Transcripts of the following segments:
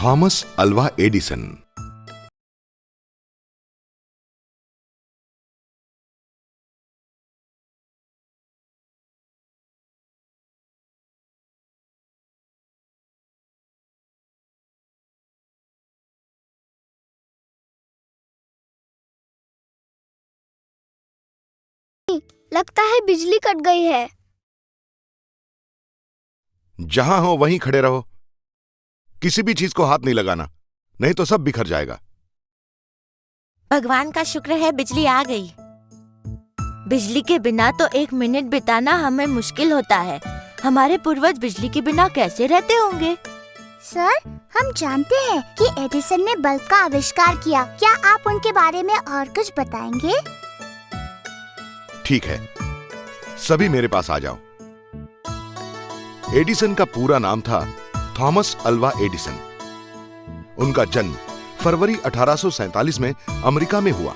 Thomas Alva Edison. लगता है बिजली कट गई है। जहां हो वहीं खड़े रहो, किसी भी चीज को हाथ नहीं लगाना, नहीं तो सब बिखर जाएगा। भगवान का शुक्र है बिजली आ गई। बिजली के बिना तो एक मिनट बिताना हमें मुश्किल होता है। हमारे पूर्वज बिजली के बिना कैसे रहते होंगे? सर, हम जानते हैं कि एडिसन ने बल्ब का आविष्कार किया। क्या आप उनके बारे में और कुछ बताएंगे? ठीक है, सभी मेरे पास आ जाओ। एडिसन का पूरा नाम था थॉमस अल्वा एडिसन। उनका जन्म फरवरी 1847 में अमेरिका में हुआ।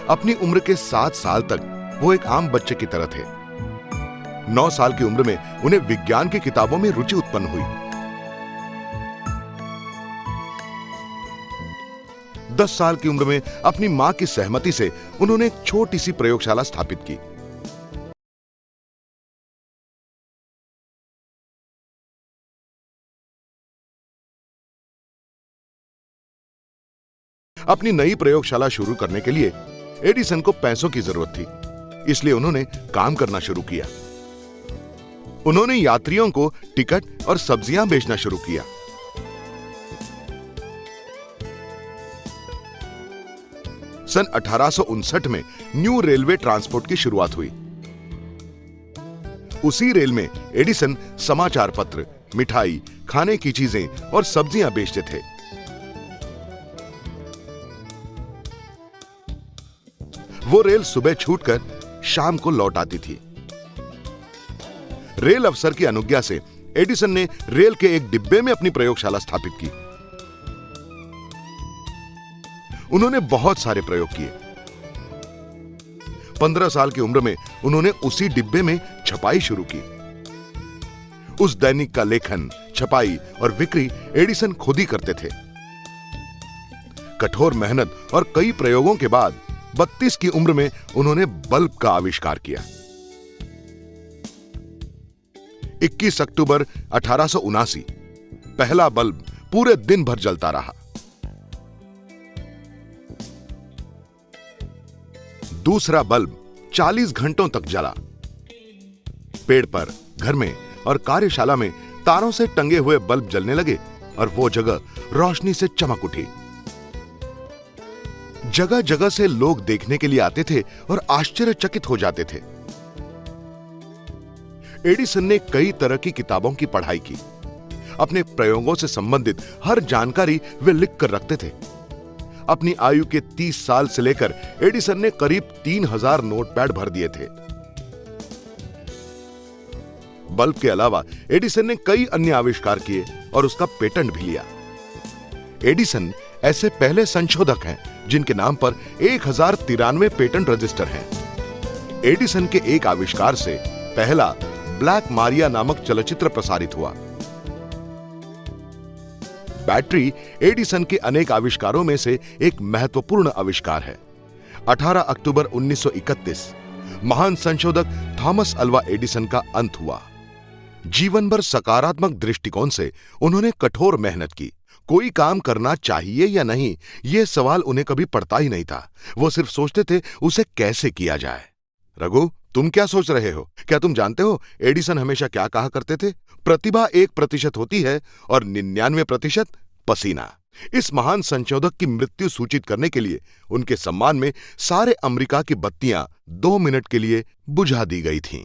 अपनी उम्र के 7 साल तक वो एक आम बच्चे की तरह थे। 9 साल की उम्र में उन्हें विज्ञान की किताबों में रुचि उत्पन्न हुई। 10 साल की उम्र में अपनी मां की सहमति से उन्होंने एक छोटी सी प्रयोगशाला स्थापित की। अपनी नई प्रयोगशाला शुरू करने के लिए एडिसन को पैसों की जरूरत थी, इसलिए उन्होंने काम करना शुरू किया। उन्होंने यात्रियों को टिकट और सब्जियां बेचना शुरू किया। सन 1859 में न्यू रेलवे ट्रांसपोर्ट की शुरुआत हुई। उसी रेल में एडिसन समाचार पत्र, मिठाई, खाने की चीजें और सब्जियां बेचते थे। वो रेल सुबह छूटकर शाम को लौट आती थी। रेल अफसर की अनुज्ञा से एडिसन ने रेल के एक डिब्बे में अपनी प्रयोगशाला स्थापित की। उन्होंने बहुत सारे प्रयोग किए। 15 साल की उम्र में उन्होंने उसी डिब्बे में छपाई शुरू की। उस दैनिक का लेखन, छपाई और बिक्री एडिसन खुद ही करते थे। कठोर मेहनत और कई प्रयोगों के बाद 32 की उम्र में उन्होंने बल्ब का आविष्कार किया। 21 अक्टूबर 1879 पहला बल्ब पूरे दिन भर जलता रहा। दूसरा बल्ब 40 घंटों तक जला। पेड़ पर, घर में और कार्यशाला में तारों से टंगे हुए बल्ब जलने लगे और वो जगह रोशनी से चमक उठी। जगह जगह से लोग देखने के लिए आते थे और आश्चर्यचकित हो जाते थे। एडिसन ने कई तरह की किताबों की पढ़ाई की। अपने प्रयोगों से संबंधित हर जानकारी वे लिख कर रखते थे। अपनी आयु के 30 साल से लेकर एडिसन ने करीब 3000 नोटपैड भर दिए थे। बल्ब के अलावा एडिसन ने कई अन्य आविष्कार किए और उसका पेटेंट भी लिया। एडिसन ऐसे पहले संशोधक हैं जिनके नाम पर 1093 पेटेंट रजिस्टर हैं। एडिसन के एक आविष्कार से पहला ब्लैक मारिया नामक चलचित्र प्रसारित हुआ। बैटरी एडिसन के अनेक आविष्कारों में से एक महत्वपूर्ण आविष्कार है। 18 अक्टूबर 1931 महान संशोधक थॉमस अल्वा एडिसन का अंत हुआ। जीवन भर सकारात्मक दृष्टिकोण से उन्होंने कठोर मेहनत की। कोई काम करना चाहिए या नहीं, यह सवाल उन्हें कभी पड़ता ही नहीं था। वो सिर्फ सोचते थे उसे कैसे किया जाए। रघु, तुम क्या सोच रहे हो? क्या तुम जानते हो एडिसन हमेशा क्या कहा करते थे? प्रतिभा 1% होती है और 99% पसीना। इस महान संशोधक की मृत्यु सूचित करने के लिए उनके सम्मान में सारे अमेरिका की बत्तियां 2 मिनट के लिए बुझा दी गई थीं।